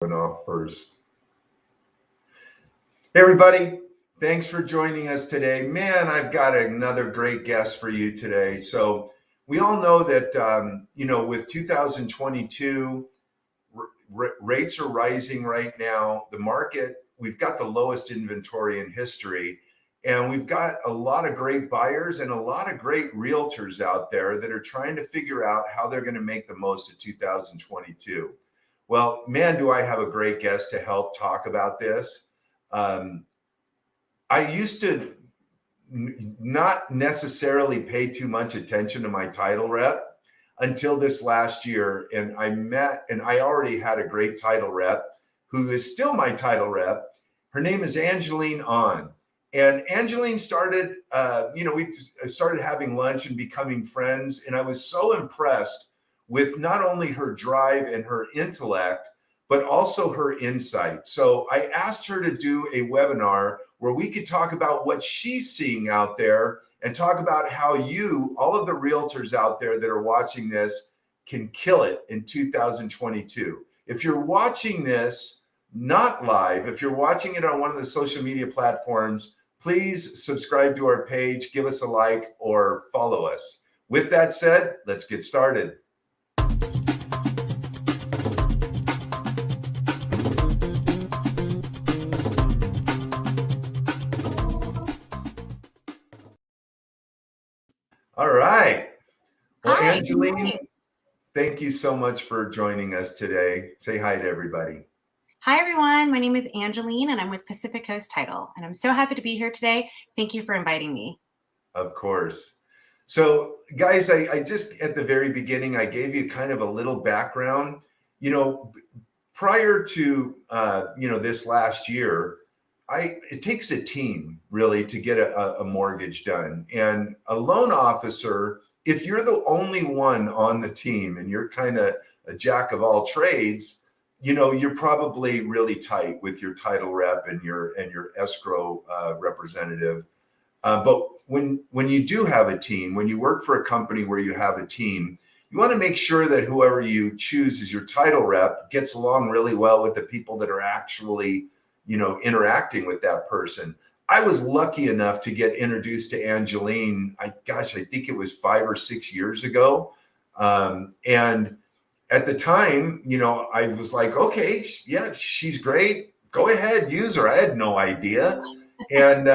Off first. Hey everybody, thanks for joining us today. Man, I've got another great guest for you today. So we all know that with 2022, rates are rising right now. The market, we've got the lowest inventory in history, and we've got a lot of great buyers and a lot of great realtors out there that are trying to figure out how they're going to make the most of 2022. Well, man, do I have a great guest to help talk about this. I used to not necessarily pay too much attention to my title rep until this last year. And I already had a great title rep who is still my title rep. Her name is Angeline On. And Angeline started, we started having lunch and becoming friends. And I was so impressed with not only her drive and her intellect, but also her insight. So I asked her to do a webinar where we could talk about what she's seeing out there and talk about how you, all of the realtors out there that are watching this, can kill it in 2022. If you're watching this not live, if you're watching it on one of the social media platforms, please subscribe to our page, give us a like, or follow us. With that said, let's get started. All right. Well, Hi, Angeline, thank you so much for joining us today. Say hi to everybody. Hi, everyone. My name is Angeline, and I'm with Pacific Coast Title. And I'm so happy to be here today. Thank you for inviting me. Of course. So, guys, I just at the very beginning, I gave you kind of a little background. Prior to this last year, it takes a team really to get a mortgage done. And a loan officer, if you're the only one on the team and you're kind of a jack of all trades, you're probably really tight with your title rep and your escrow representative. But when you do have a team, when you work for a company where you have a team, you want to make sure that whoever you choose as your title rep gets along really well with the people that are actually interacting with that person. I was lucky enough to get introduced to Angeline. I think it was 5 or 6 years ago. And at the time, I was like, okay, yeah, she's great. Go ahead, use her. I had no idea. And,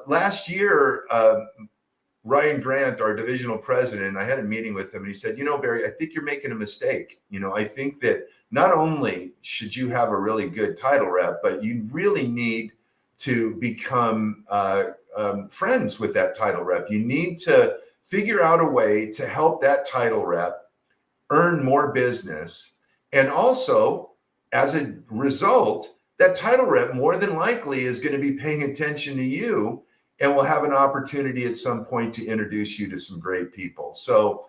last year, Ryan Grant, our divisional president, I had a meeting with him and he said, Barry, I think you're making a mistake. I think that not only should you have a really good title rep, but you really need to become friends with that title rep. You need to figure out a way to help that title rep earn more business. And also, as a result, that title rep more than likely is going to be paying attention to you and will have an opportunity at some point to introduce you to some great people. So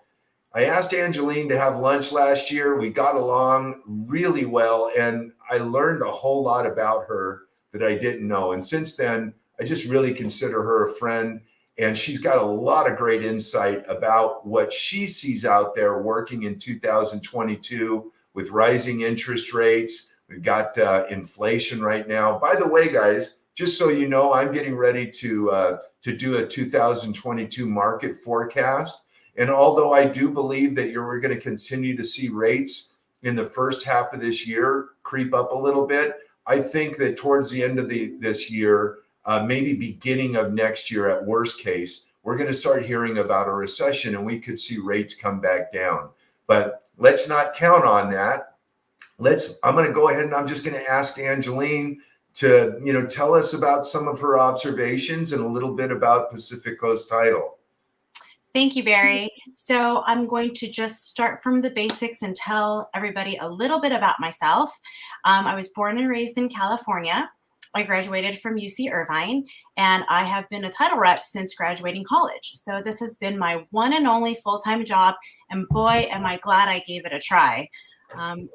I asked Angeline to have lunch last year. We got along really well, and I learned a whole lot about her that I didn't know. And since then, I just really consider her a friend, and she's got a lot of great insight about what she sees out there working in 2022 with rising interest rates. We've got inflation right now. By the way, guys, just so you know, I'm getting ready to do a 2022 market forecast. And although I do believe that we're going to continue to see rates in the first half of this year creep up a little bit, I think that towards the end of this year, maybe beginning of next year at worst case, we're going to start hearing about a recession and we could see rates come back down. But let's not count on that. I'm going to go ahead and I'm just going to ask Angeline to tell us about some of her observations and a little bit about Pacific Coast Title. Thank you, Barry. So I'm going to just start from the basics and tell everybody a little bit about myself. I was born and raised in California. I graduated from UC Irvine, and I have been a title rep since graduating college. So this has been my one and only full-time job, and boy, am I glad I gave it a try.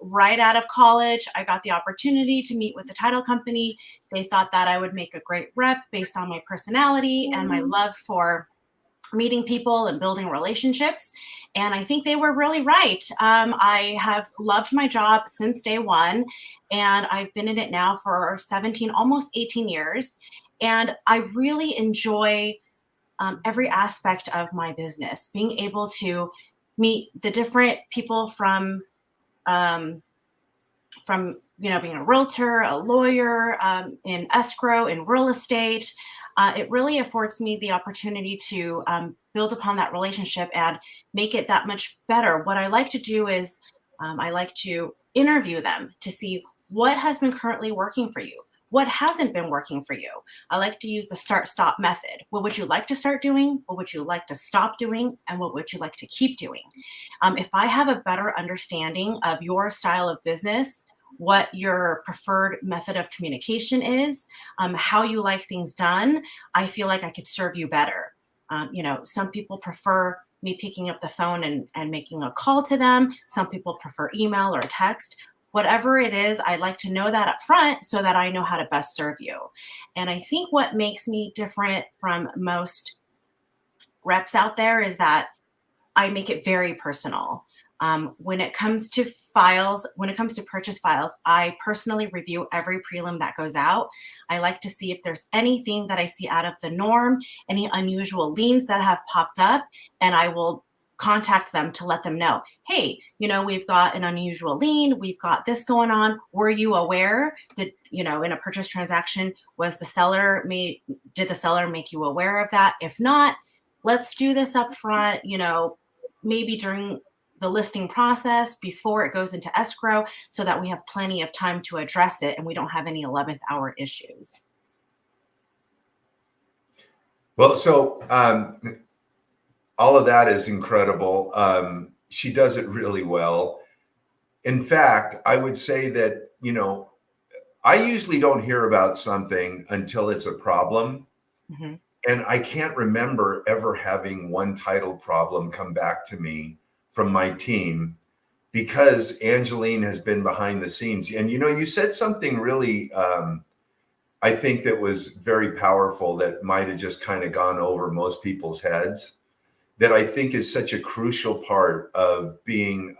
Right out of college, I got the opportunity to meet with the title company. They thought that I would make a great rep based on my personality and my love for meeting people and building relationships. And I think they were really right. I have loved my job since day one, and I've been in it now for 17, almost 18 years. And I really enjoy every aspect of my business, being able to meet the different people um, from being a realtor, a lawyer, in escrow, in real estate. It really affords me the opportunity to build upon that relationship and make it that much better. What I like to do is I like to interview them to see what has been currently working for you, what hasn't been working for you. I like to use the start stop method. What would you like to start doing? What would you like to stop doing? And what would you like to keep doing? If I have a better understanding of your style of business, what your preferred method of communication is, how you like things done, I feel like I could serve you better. Some people prefer me picking up the phone and making a call to them. Some people prefer email or text. Whatever it is, I like to know that up front so that I know how to best serve you. And I think what makes me different from most reps out there is that I make it very personal. When it comes to purchase files, I personally review every prelim that goes out. I like to see if there's anything that I see out of the norm, any unusual liens that have popped up, and I will contact them to let them know, hey, we've got an unusual lien, we've got this going on. Were you aware? Did, in a purchase transaction, did the seller make you aware of that? If not, let's do this up front, maybe during the listing process before it goes into escrow so that we have plenty of time to address it and we don't have any 11th hour issues. Well, so all of that is incredible. She does it really well. In fact, I would say that, I usually don't hear about something until it's a problem. Mm-hmm. And I can't remember ever having one title problem come back to me from my team because Angeline has been behind the scenes. And, you said something really, I think that was very powerful that might have just kind of gone over most people's heads, that I think is such a crucial part of being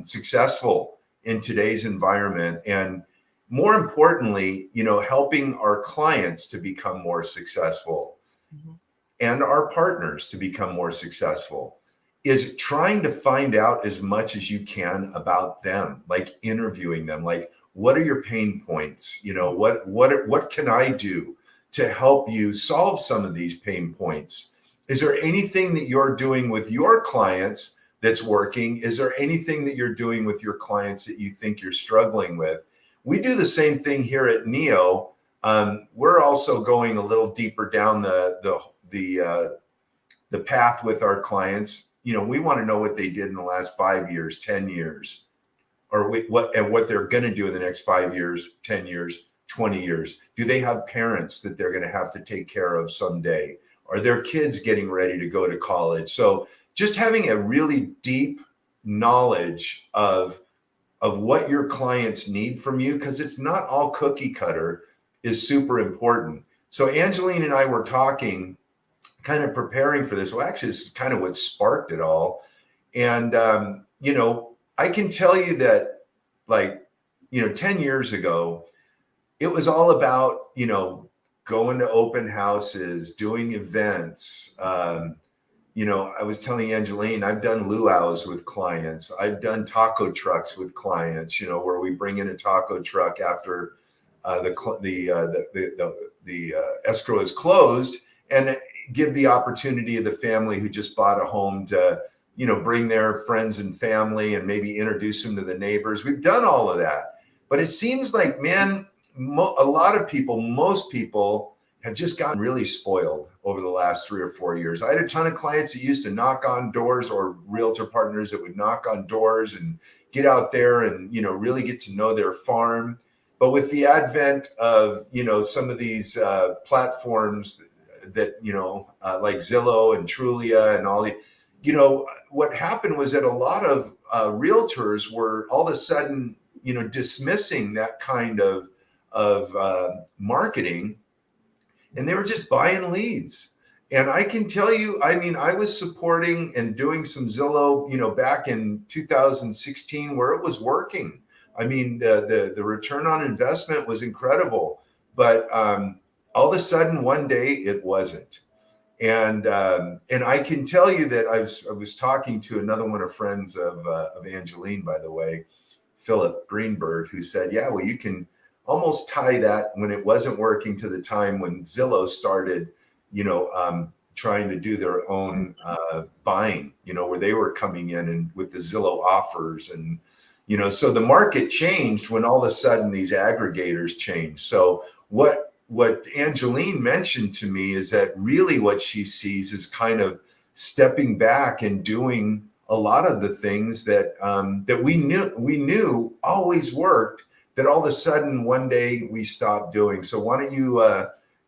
successful in today's environment. And more importantly, helping our clients to become more successful. Mm-hmm. And our partners to become more successful is trying to find out as much as you can about them, like interviewing them, like, what are your pain points? What can I do to help you solve some of these pain points? Is there anything that you're doing with your clients that's working? Is there anything that you're doing with your clients that you think you're struggling with? We do the same thing here at NEO. We're also going a little deeper down the path with our clients. We want to know what they did in the last 5 years, 10 years, or what they're going to do in the next 5 years, 10 years, 20 years. Do they have parents that they're going to have to take care of someday? Are their kids getting ready to go to college? So just having a really deep knowledge of what your clients need from you, because it's not all cookie cutter, is super important. So Angeline and I were talking, kind of preparing for this. Well, actually, this is kind of what sparked it all. And, I can tell you that 10 years ago, it was all about, going to open houses, doing events. I was telling Angeline, I've done luau's with clients. I've done taco trucks with clients, where we bring in a taco truck after the escrow is closed, and give the opportunity of the family who just bought a home to, bring their friends and family and maybe introduce them to the neighbors. We've done all of that. But it seems like, man, a lot of people, most people have just gotten really spoiled over the last 3 or 4 years. I had a ton of clients that used to knock on doors, or realtor partners that would knock on doors and get out there and, really get to know their farm. But with the advent of, some of these platforms that, like Zillow and Trulia and all the, what happened was that a lot of realtors were all of a sudden, dismissing that kind of marketing, and they were just buying leads. And I can tell you, I mean, I was supporting and doing some Zillow, back in 2016 where it was working. I mean, the return on investment was incredible, but all of a sudden one day it wasn't. And I can tell you that I was talking to another one of friends of Angeline, by the way, Philip Greenberg, who said, yeah, well, you can almost tie that when it wasn't working to the time when Zillow started, trying to do their own buying, where they were coming in and with the Zillow offers. And, so the market changed when all of a sudden these aggregators changed. So what Angeline mentioned to me is that really what she sees is kind of stepping back and doing a lot of the things that that we knew always worked, that all of a sudden one day we stopped doing. So why don't you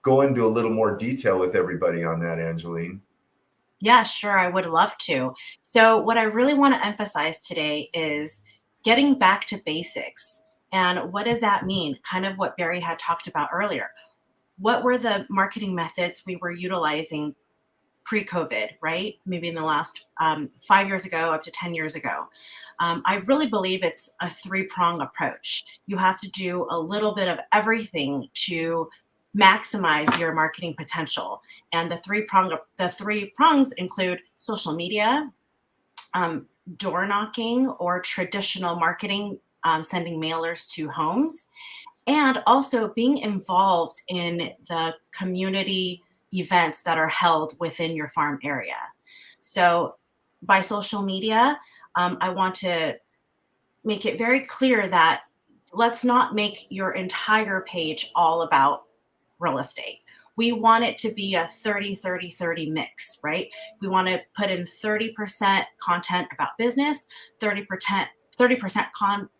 go into a little more detail with everybody on that, Angeline? Yeah, sure. I would love to. So, what I really want to emphasize today is getting back to basics. And what does that mean? Kind of what Barry had talked about earlier. What were the marketing methods we were utilizing pre-COVID, right? Maybe in the last 5 years ago, up to 10 years ago. I really believe it's a three-prong approach. You have to do a little bit of everything to maximize your marketing potential. And the three prongs include social media, door knocking or traditional marketing, sending mailers to homes, and also being involved in the community events that are held within your farm area. So by social media, I want to make it very clear that let's not make your entire page all about real estate. We want it to be a 30-30-30 mix, right? We want to put in 30% content about business, 30%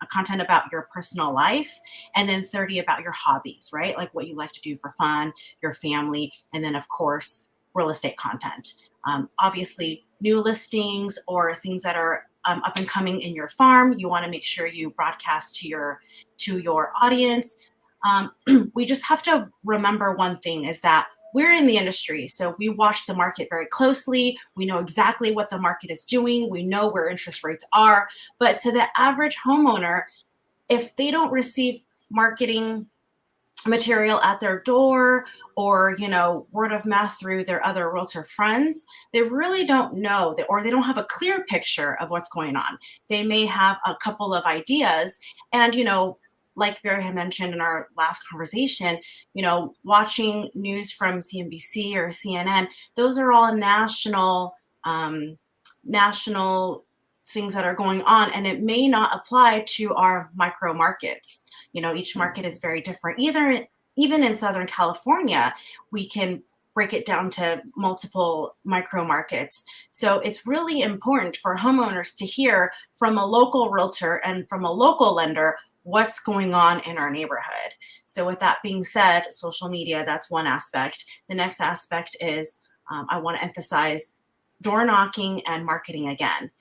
content about your personal life, and then 30 about your hobbies, right? Like what you like to do for fun, your family, and then of course, real estate content. Obviously, new listings or things that are up and coming in your farm, you want to make sure you broadcast to your audience. We just have to remember one thing is that we're in the industry, so we watch the market very closely. We know exactly what the market is doing. We know where interest rates are. But to the average homeowner, if they don't receive marketing material at their door or word of mouth through their other realtor friends, they really don't know that, or they don't have a clear picture of what's going on. They may have a couple of ideas, and like Barry had mentioned in our last conversation, watching news from CNBC or CNN, those are all national things that are going on, and it may not apply to our micro markets. Each market is very different. Even in Southern California, we can break it down to multiple micro markets. So it's really important for homeowners to hear from a local realtor and from a local lender what's going on in our neighborhood. So with that being said, social media, that's one aspect. The next aspect is I want to emphasize door knocking and marketing again.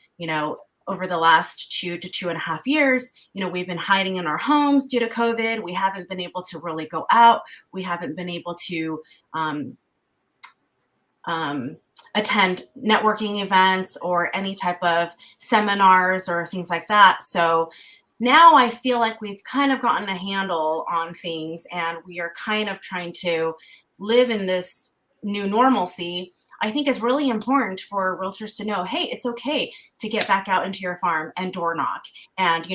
Over the last 2 to 2.5 years, we've been hiding in our homes due to COVID. We haven't been able to really go out. We haven't been able to attend networking events or any type of seminars or things like that. So now I feel like we've kind of gotten a handle on things and we are kind of trying to live in this new normalcy. I think it's really important for realtors to know, hey, it's okay to get back out into your farm and door knock. And,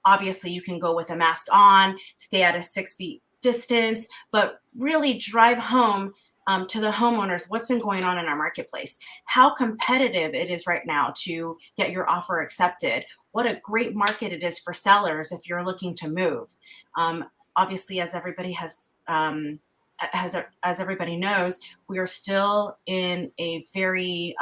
obviously you can go with a mask on, stay at a 6 feet distance, but really drive home to the homeowners what's been going on in our marketplace, how competitive it is right now to get your offer accepted, what a great market it is for sellers if you're looking to move. Obviously, as everybody as everybody knows, we are still in a very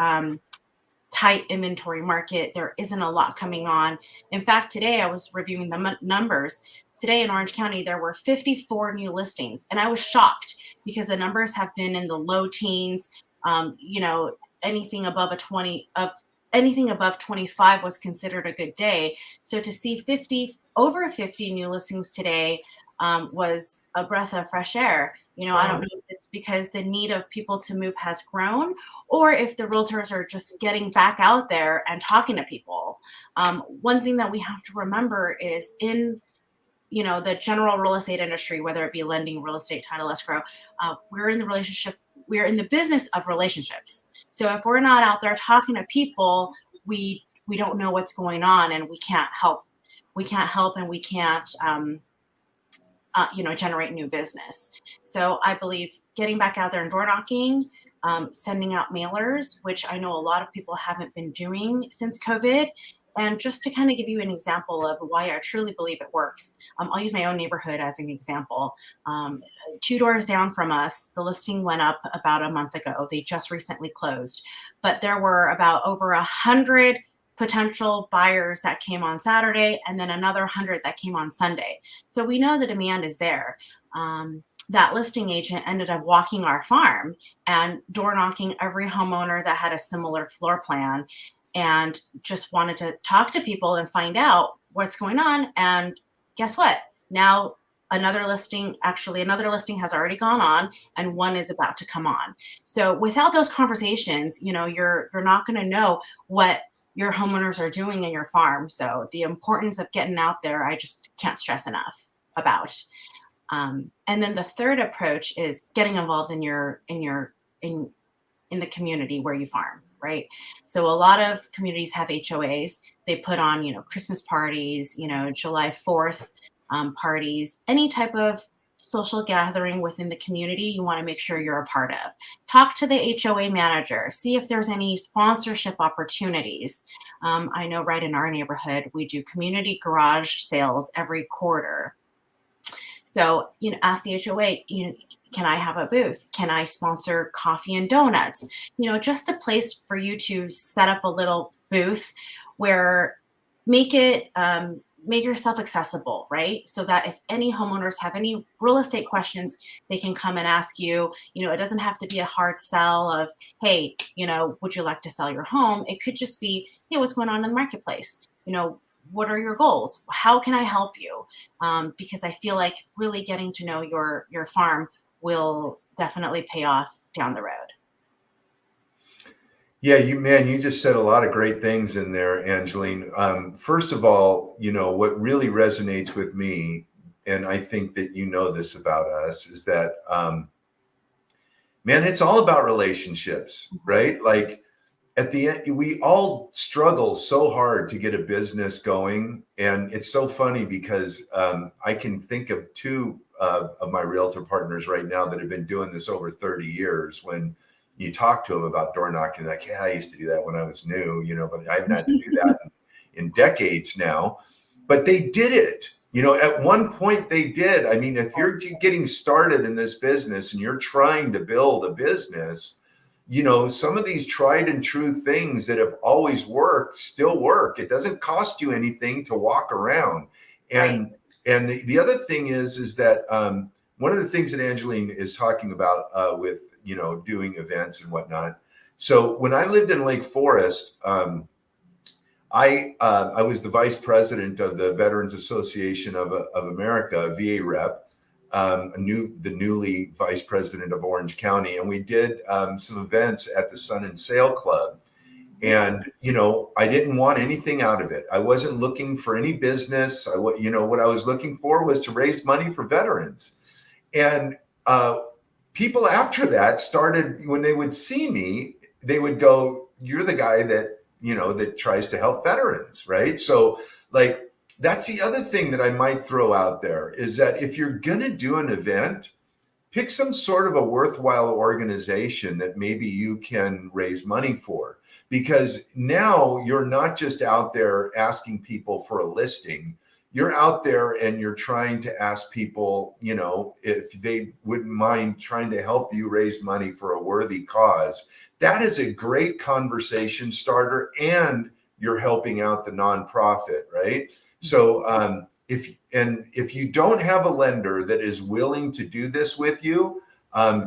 tight inventory market. There isn't a lot coming on. In fact, today I was reviewing the numbers. Today in Orange County, there were 54 new listings, and I was shocked because the numbers have been in the low teens. Anything above 25 was considered a good day. So to see over 50 new listings today was a breath of fresh air. I don't know if it's it's because the need of people to move has grown, or if the realtors are just getting back out there and talking to people. One thing that we have to remember is in the general real estate industry, whether it be lending, real estate, title, escrow, we're in the business of relationships. So if we're not out there talking to people, we don't know what's going on, and we can't help. And we can't generate new business. So I believe getting back out there and door knocking, sending out mailers, which I know a lot of people haven't been doing since COVID. And just to kind of give you an example of why I truly believe it works, I'll use my own neighborhood as an example. 2 doors down from us, the listing went up about a month ago. They just recently closed, but there were about over 100 potential buyers that came on Saturday, and then another 100 that came on Sunday. So we know the demand is there. That listing agent ended up walking our farm and door knocking every homeowner that had a similar floor plan, and just wanted to talk to people and find out what's going on. And guess what? Now another listing has already gone on, and one is about to come on. So without those conversations, you're not going to know what your homeowners are doing in your farm. So the importance of getting out there, I just can't stress enough about. And then the third approach is getting involved in the community where you farm, right? So a lot of communities have HOAs. They put on, Christmas parties, July 4th parties, any type of social gathering within the community you want to make sure you're a part of. Talk to the HOA manager, see if there's any sponsorship opportunities. I know right in our neighborhood, we do community garage sales every quarter. So, ask the HOA, can I have a booth? Can I sponsor coffee and donuts? Just a place for you to set up a little booth where make yourself accessible, right? So that if any homeowners have any real estate questions, they can come and ask you. It doesn't have to be a hard sell of, hey, would you like to sell your home? It could just be, hey, what's going on in the marketplace? What are your goals? How can I help you? Because I feel like really getting to know your farm will definitely pay off down the road. Yeah, you just said a lot of great things in there, Angeline. First of all, what really resonates with me, and I think that this about us, is that, man, it's all about relationships, right? Like at the end, we all struggle so hard to get a business going. And it's so funny because I can think of two of my realtor partners right now that have been doing this over 30 years. When you talk to them about door knocking, like, yeah, I used to do that when I was new, but I haven't had to do that in decades now. But they did it. At one point they did. I mean, if you're getting started in this business and you're trying to build a business, some of these tried and true things that have always worked still work. It doesn't cost you anything to walk around. And the other thing is that one of the things that Angeline is talking about with, doing events and whatnot. So when I lived in Lake Forest, I was the vice president of the Veterans Association of America, a VA rep. The newly vice president of Orange County, and we did some events at the Sun and Sail Club. And I didn't want anything out of it. I wasn't looking for any business. What I was looking for was to raise money for veterans. And people after that started, when they would see me, they would go, "You're the guy that that tries to help veterans," right? So that's the other thing that I might throw out there, is that if you're going to do an event, pick some sort of a worthwhile organization that maybe you can raise money for, because now you're not just out there asking people for a listing. You're out there and you're trying to ask people, if they wouldn't mind trying to help you raise money for a worthy cause. That is a great conversation starter, and you're helping out the nonprofit, right? So if you don't have a lender that is willing to do this with you,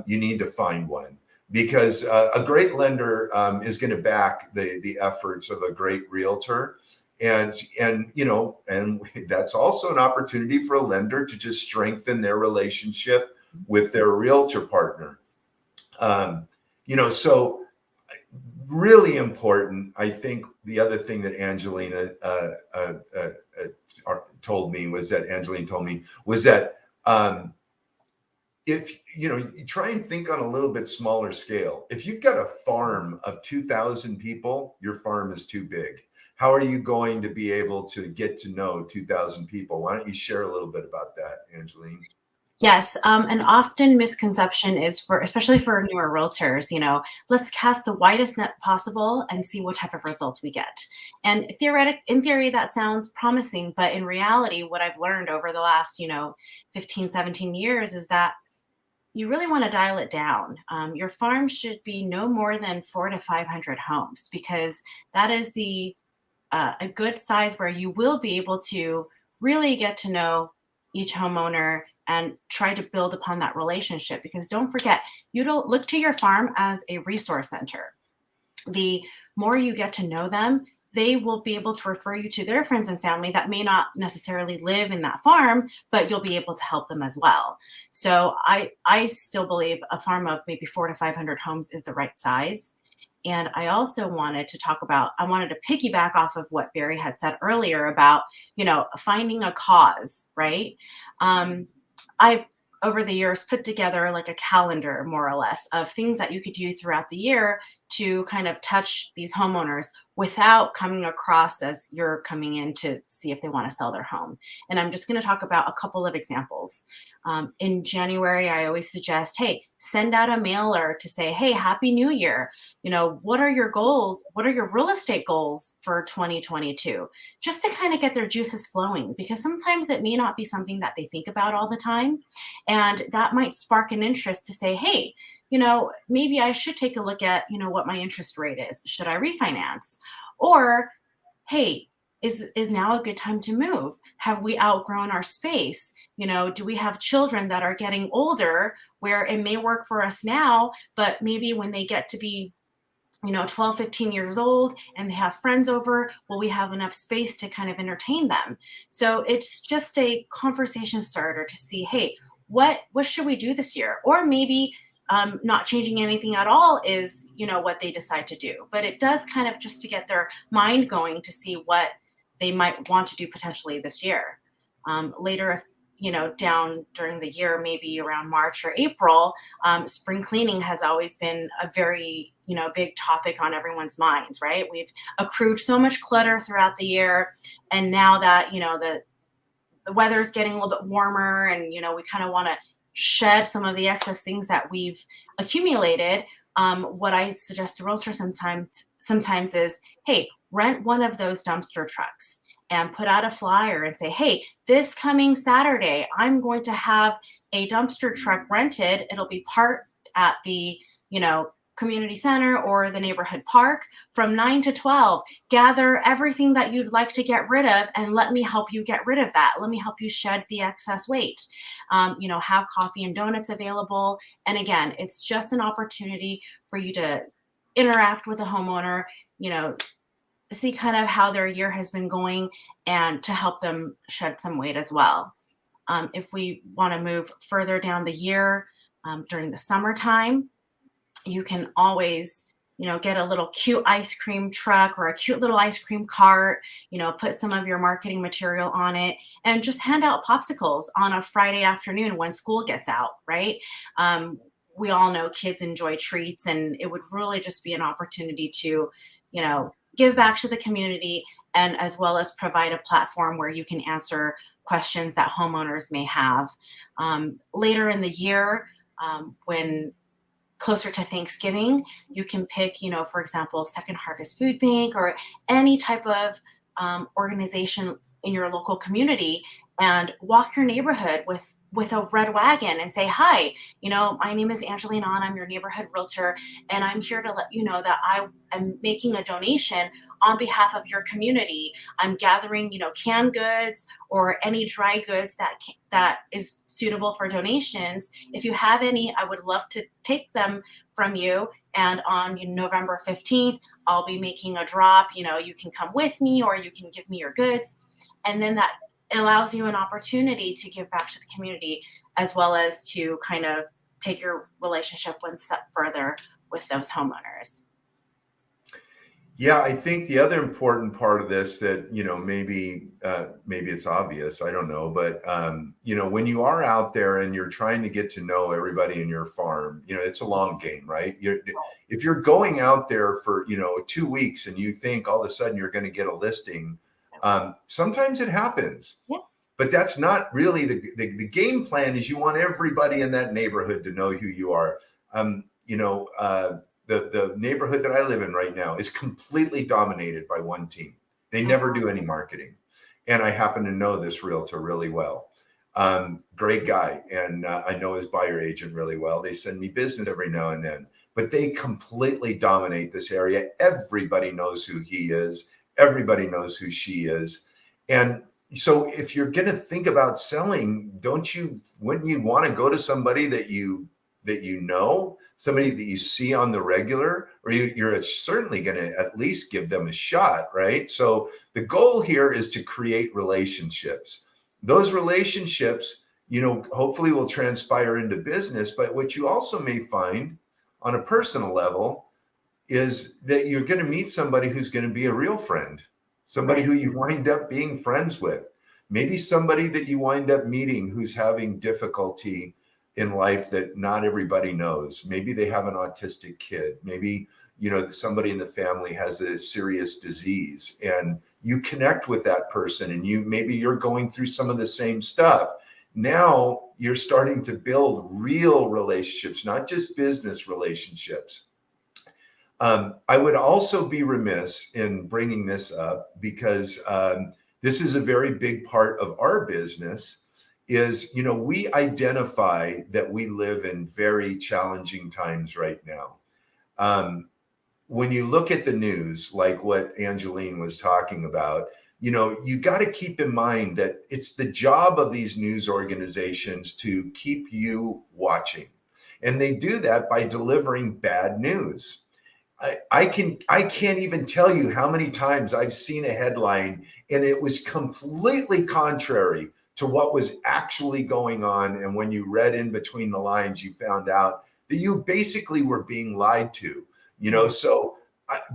you need to find one, because a great lender is going to back the efforts of a great realtor. And that's also an opportunity for a lender to just strengthen their relationship with their realtor partner. So really important. I think the other thing that Angelina told me was that if you try and think on a little bit smaller scale. If you've got a farm of 2,000 people, your farm is too big. How are you going to be able to get to know 2,000 people? Why don't you share a little bit about that, Angeline? Yes, an often misconception is especially for newer realtors, let's cast the widest net possible and see what type of results we get. And in theory, that sounds promising, but in reality, what I've learned over the last, 15, 17 years is that you really want to dial it down. Your farm should be no more than 400 to 500 homes, because that is a good size where you will be able to really get to know each homeowner and try to build upon that relationship. Because don't forget, you don't look to your farm as a resource center. The more you get to know them, they will be able to refer you to their friends and family that may not necessarily live in that farm, but you'll be able to help them as well. So I still believe a farm of maybe 400 to 500 homes is the right size. And I also wanted to piggyback off of what Barry had said earlier about, finding a cause, right? I've over the years put together like a calendar, more or less, of things that you could do throughout the year to kind of touch these homeowners without coming across as you're coming in to see if they want to sell their home. And I'm just going to talk about a couple of examples. In January, I always suggest, hey, send out a mailer to say, hey, Happy New Year. What are your goals? What are your real estate goals for 2022? Just to kind of get their juices flowing, because sometimes it may not be something that they think about all the time. And that might spark an interest to say, hey, maybe I should take a look at, what my interest rate is. Should I refinance? Or, hey, is now a good time to move? Have we outgrown our space? Do we have children that are getting older where it may work for us now, but maybe when they get to be 12, 15 years old and they have friends over, will we have enough space to kind of entertain them? So it's just a conversation starter to see, hey, what should we do this year? Or maybe not changing anything at all is, what they decide to do. But it does kind of just to get their mind going to see what they might want to do potentially this year. Later, down during the year, maybe around March or April, spring cleaning has always been a very, big topic on everyone's minds, right? We've accrued so much clutter throughout the year. And now that, the weather's getting a little bit warmer and, we kind of want to shed some of the excess things that we've accumulated. What I suggest to realtors sometimes is, hey, rent one of those dumpster trucks and put out a flyer and say, hey, this coming Saturday, I'm going to have a dumpster truck rented. It'll be parked at the, community center or the neighborhood park from 9 to 12. Gather everything that you'd like to get rid of and let me help you get rid of that. Let me help you shed the excess weight. Have coffee and donuts available. And again, it's just an opportunity for you to interact with a homeowner, see kind of how their year has been going and to help them shed some weight as well. If we want to move further down the year, during the summertime, you can always, get a little cute ice cream truck or a cute little ice cream cart, put some of your marketing material on it and just hand out popsicles on a Friday afternoon when school gets out, right? We all know kids enjoy treats, and it would really just be an opportunity to, give back to the community, and as well as provide a platform where you can answer questions that homeowners may have. Later in the year, when closer to Thanksgiving, you can pick, for example, Second Harvest Food Bank or any type of organization in your local community and walk your neighborhood with a red wagon and say, hi, my name is Angelina and I'm your neighborhood realtor. And I'm here to let you know that I am making a donation on behalf of your community. I'm gathering, canned goods or any dry goods that is suitable for donations. If you have any, I would love to take them from you. And on November 15th, I'll be making a drop. You can come with me or you can give me your goods. And then that allows you an opportunity to give back to the community, as well as to kind of take your relationship one step further with those homeowners. Yeah, I think the other important part of this that, maybe it's obvious, I don't know, but when you are out there and you're trying to get to know everybody in your farm, it's a long game, right? If you're going out there for 2 weeks and you think all of a sudden you're going to get a listing, sometimes it happens. Yeah. But that's not really the game plan. Is you want everybody in that neighborhood to know who you are. The neighborhood that I live in right now is completely dominated by one team. They never do any marketing. And I happen to know this realtor really well. Great guy. And I know his buyer agent really well. They send me business every now and then, but they completely dominate this area. Everybody knows who he is. Everybody knows who she is. And so if you're going to think about selling, wouldn't you want to go to somebody that you know, somebody that you see on the regular, or you're certainly going to at least give them a shot, right? So the goal here is to create relationships. Those relationships, hopefully will transpire into business. But what you also may find on a personal level is that you're going to meet somebody who's going to be a real friend, somebody who you wind up being friends with, maybe somebody that you wind up meeting who's having difficulty in life that not everybody knows. Maybe they have an autistic kid. Maybe, somebody in the family has a serious disease, and you connect with that person, and maybe you're going through some of the same stuff. Now you're starting to build real relationships, not just business relationships. I would also be remiss in bringing this up because this is a very big part of our business. We identify that we live in very challenging times right now. When you look at the news, like what Angeline was talking about, you got to keep in mind that it's the job of these news organizations to keep you watching. And they do that by delivering bad news. I can't even tell you how many times I've seen a headline and it was completely contrary to what was actually going on. And when you read in between the lines, you found out that you basically were being lied to, so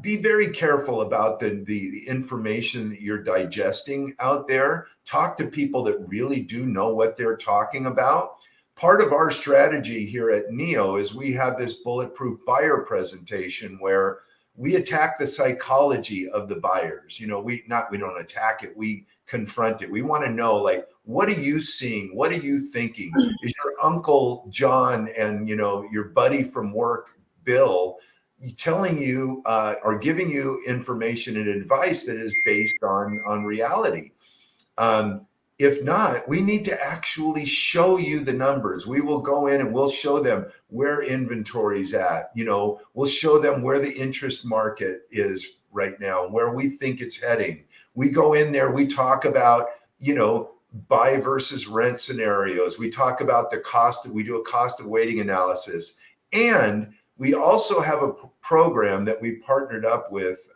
be very careful about the information that you're digesting out there. Talk to people that really do know what they're talking about. Part of our strategy here at NEO is we have this bulletproof buyer presentation where we attack the psychology of the buyers. We don't attack it, we confront it. We want to know, like, what are you seeing? What are you thinking? Is your Uncle John and your buddy from work, Bill, telling you or giving you information and advice that is based on reality? If not, we need to actually show you the numbers. We will go in and we'll show them where inventory's at. We'll show them where the interest market is right now, where we think it's heading. We go in there, we talk about, buy versus rent scenarios. We talk about we do a cost of waiting analysis. And we also have a program that we partnered up with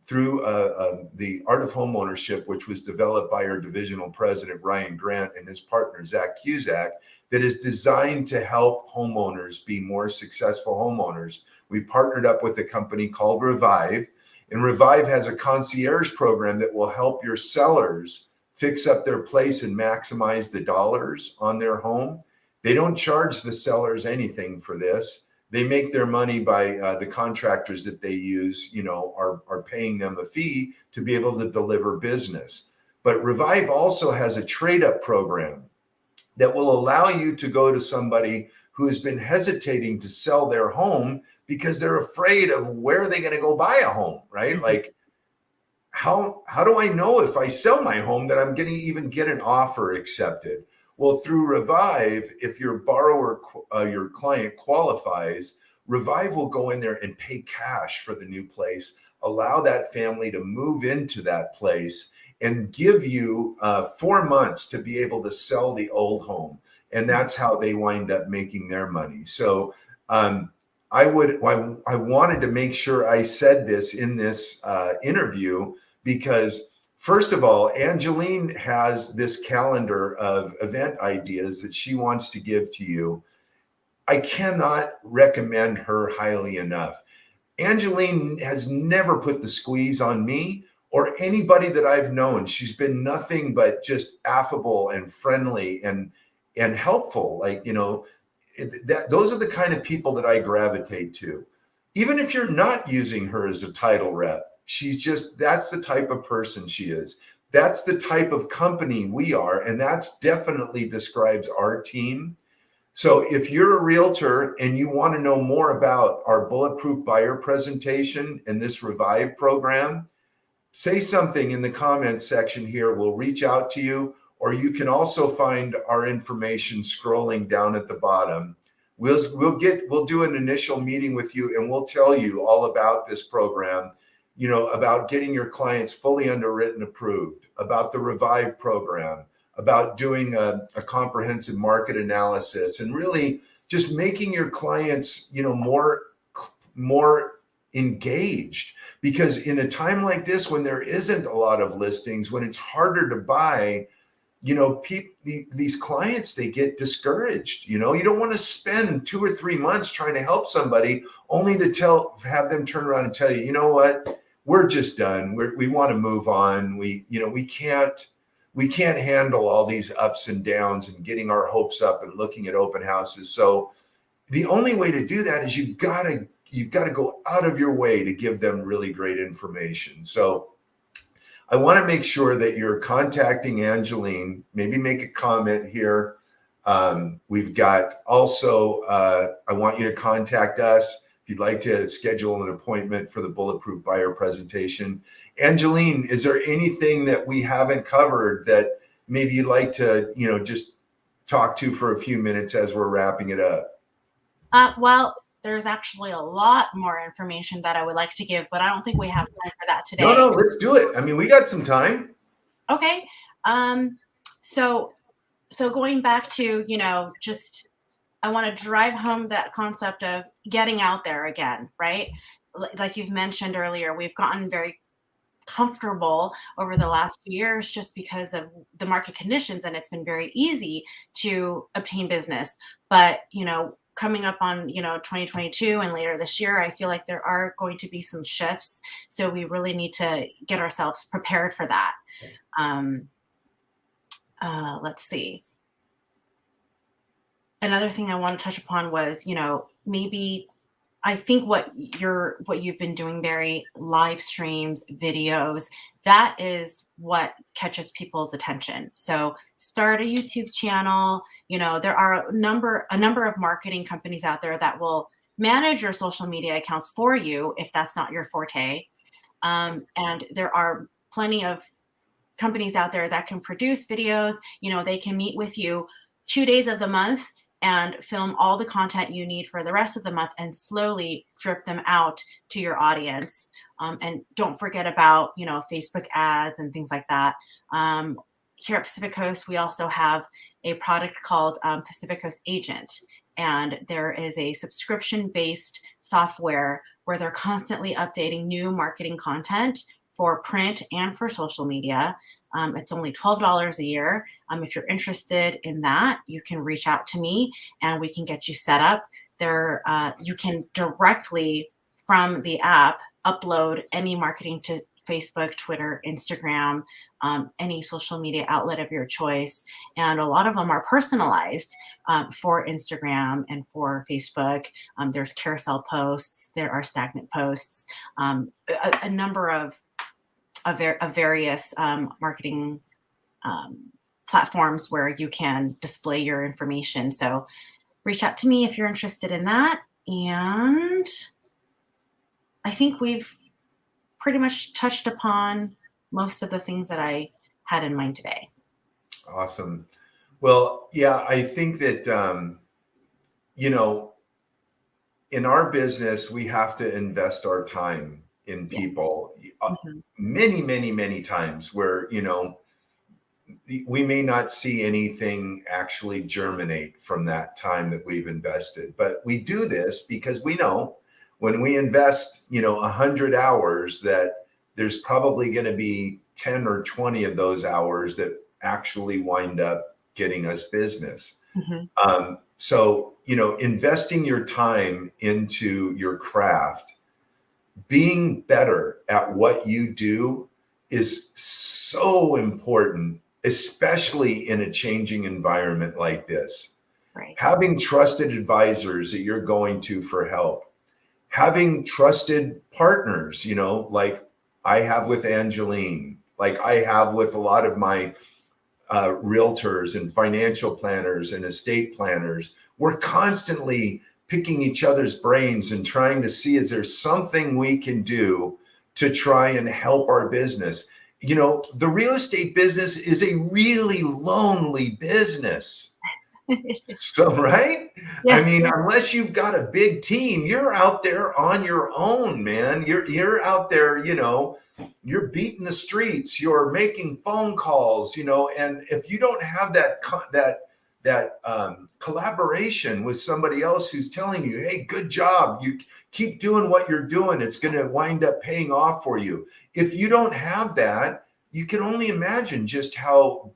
through the Art of Homeownership, which was developed by our divisional president, Ryan Grant, and his partner, Zach Cusack, that is designed to help homeowners be more successful homeowners. We partnered up with a company called Revive, and Revive has a concierge program that will help your sellers fix up their place and maximize the dollars on their home. They don't charge the sellers anything for this. They make their money by the contractors that they use, are paying them a fee to be able to deliver business. But Revive also has a trade-up program that will allow you to go to somebody who has been hesitating to sell their home because they're afraid of where they're going to go buy a home, right? Like, how do I know if I sell my home that I'm going to even get an offer accepted? Well, through Revive, if your your client qualifies, Revive will go in there and pay cash for the new place, allow that family to move into that place, and give you 4 months to be able to sell the old home. And that's how they wind up making their money. So I wanted to make sure I said this in this interview because, first of all, Angeline has this calendar of event ideas that she wants to give to you. I cannot recommend her highly enough. Angeline has never put the squeeze on me or anybody that I've known. She's been nothing but just affable and friendly and helpful. Like, those are the kind of people that I gravitate to. Even if you're not using her as a title rep, that's the type of person she is. That's the type of company we are. And that's definitely describes our team. So if you're a realtor and you want to know more about our Bulletproof Buyer presentation and this Revive program, say something in the comments section here. We'll reach out to you, or you can also find our information scrolling down at the bottom. We'll do an initial meeting with you, and we'll tell you all about this program, about getting your clients fully underwritten, approved, about the Revive program, about doing a comprehensive market analysis, and really just making your clients, more engaged. Because in a time like this, when there isn't a lot of listings, when it's harder to buy, these clients, they get discouraged. You don't want to spend 2 or 3 months trying to help somebody only to have them turn around and tell you, you know what, we're just done. We want to move on. We can't handle all these ups and downs and getting our hopes up and looking at open houses. So the only way to do that is you've got to go out of your way to give them really great information. So I want to make sure that you're contacting Angeline. Maybe make a comment here. We've got also, I want you to contact us if you'd like to schedule an appointment for the Bulletproof Buyer presentation. Angeline, is there anything that we haven't covered that maybe you'd like to, just talk to for a few minutes as we're wrapping it up? Well, there's actually a lot more information that I would like to give, but I don't think we have time for that today. No, let's do it. I mean, we got some time. Okay. So going back to, just, I want to drive home that concept of getting out there again, right? Like you've mentioned earlier, we've gotten very comfortable over the last few years just because of the market conditions, and it's been very easy to obtain business. But, coming up on, 2022 and later this year, I feel like there are going to be some shifts. So we really need to get ourselves prepared for that. Let's see. Another thing I want to touch upon was, maybe I think what you've been doing, Barry, live streams, videos, that is what catches people's attention. So start a YouTube channel. There are a number of marketing companies out there that will manage your social media accounts for you if that's not your forte. And there are plenty of companies out there that can produce videos. They can meet with you 2 days of the month and film all the content you need for the rest of the month and slowly drip them out to your audience. And don't forget about, Facebook ads and things like that. Here at Pacific Coast, we also have a product called Pacific Coast Agent. And there is a subscription-based software where they're constantly updating new marketing content for print and for social media. It's only $12 a year. If you're interested in that, you can reach out to me and we can get you set up. There, you can directly from the app upload any marketing to Facebook, Twitter, Instagram, any social media outlet of your choice. And a lot of them are personalized for Instagram and for Facebook. There's carousel posts, there are stagnant posts, a number of various marketing platforms where you can display your information. So reach out to me if you're interested in that. And I think we've pretty much touched upon most of the things that I had in mind today. Awesome. Well, yeah, I think that, in our business, we have to invest our time in people. Mm-hmm. Many times where, we may not see anything actually germinate from that time that we've invested, but we do this because we know when we invest, 100 hours, that there's probably going to be 10 or 20 of those hours that actually wind up getting us business. So, investing your time into your craft, being better at what you do is so important, especially in a changing environment like this. Right. Having trusted advisors that you're going to for help, having trusted partners, like I have with Angeline, like I have with a lot of my realtors and financial planners and estate planners. We're constantly picking each other's brains and trying to see, is there something we can do to try and help our business? The real estate business is a really lonely business. So, right? Yeah. I mean, unless you've got a big team, you're out there on your own, man. You're out there, you're beating the streets, you're making phone calls, and if you don't have that collaboration with somebody else who's telling you, hey, good job, you keep doing what you're doing, it's going to wind up paying off for you. If you don't have that, you can only imagine just how,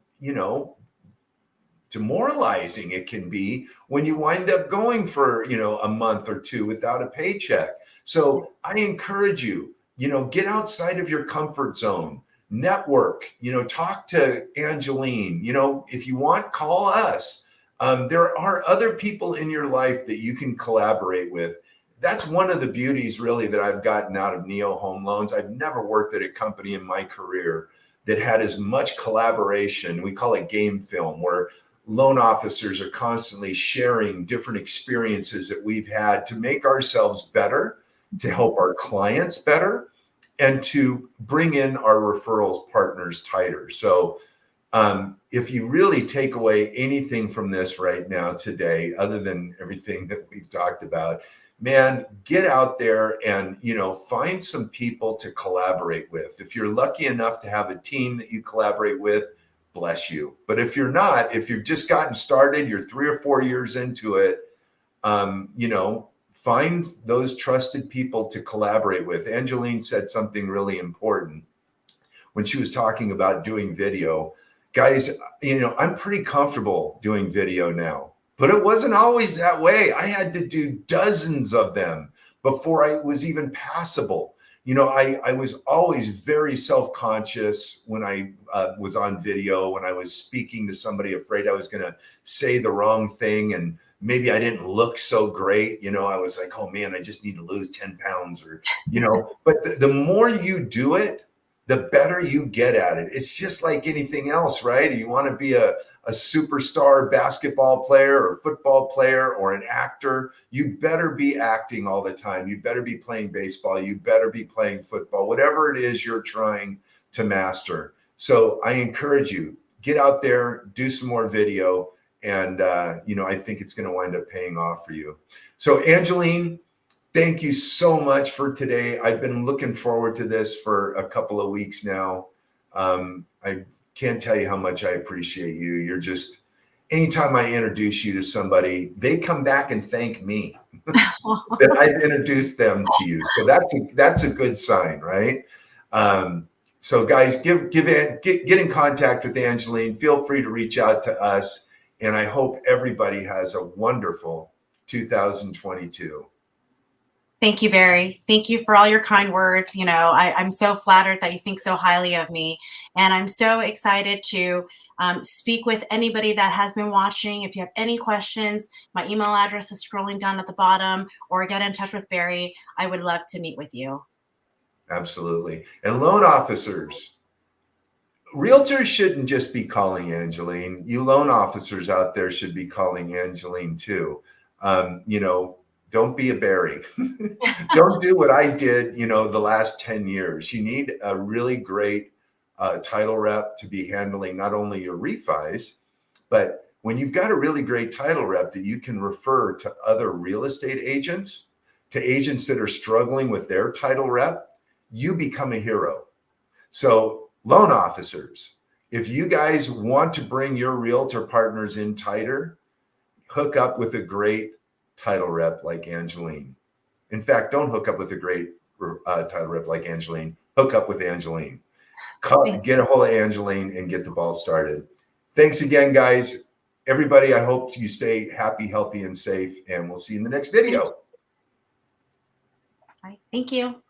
demoralizing it can be when you wind up going for, a month or two without a paycheck. So I encourage you, get outside of your comfort zone, network, talk to Angeline, if you want, call us. There are other people in your life that you can collaborate with. That's one of the beauties really that I've gotten out of Neo Home Loans. I've never worked at a company in my career that had as much collaboration. We call it game film, where loan officers are constantly sharing different experiences that we've had to make ourselves better, to help our clients better, and to bring in our referrals partners tighter. So if you really take away anything from this right now today, other than everything that we've talked about, man, get out there and, find some people to collaborate with. If you're lucky enough to have a team that you collaborate with, bless you. But if you're not, if you've just gotten started, you're 3 or 4 years into it, find those trusted people to collaborate with. Angeline said something really important when she was talking about doing video. Guys, I'm pretty comfortable doing video now, but it wasn't always that way. I had to do dozens of them before I was even passable. I was always very self-conscious when I was on video, when I was speaking to somebody, afraid I was going to say the wrong thing and maybe I didn't look so great. I was like, oh man, I just need to lose 10 pounds or, but the more you do it, the better you get at it. It's just like anything else, right? You want to be a superstar basketball player or football player or an actor, you better be acting all the time. You better be playing baseball. You better be playing football, whatever it is you're trying to master. So I encourage you, get out there, do some more video. And, I think it's going to wind up paying off for you. So Angeline, thank you so much for today. I've been looking forward to this for a couple of weeks now. I can't tell you how much I appreciate you. You're just, anytime I introduce you to somebody, they come back and thank me that I've introduced them to you. So that's a good sign, right? So guys, get in contact with Angeline. Feel free to reach out to us. And I hope everybody has a wonderful 2022. Thank you, Barry. Thank you for all your kind words. I'm so flattered that you think so highly of me. And I'm so excited to speak with anybody that has been watching. If you have any questions, my email address is scrolling down at the bottom, or get in touch with Barry. I would love to meet with you. Absolutely. And loan officers, realtors shouldn't just be calling Angeline. You loan officers out there should be calling Angeline too. Don't be a Barry. Don't do what I did, the last 10 years. You need a really great title rep to be handling not only your refis, but when you've got a really great title rep that you can refer to other real estate agents, to agents that are struggling with their title rep, you become a hero. So loan officers, if you guys want to bring your realtor partners in tighter, hook up with a great title rep like Angeline. In fact, don't hook up with a great title rep like Angeline. Hook up with Angeline. Get a hold of Angeline and get the ball started. Thanks again, guys. Everybody, I hope you stay happy, healthy, and safe, and we'll see you in the next video. All right. Thank you.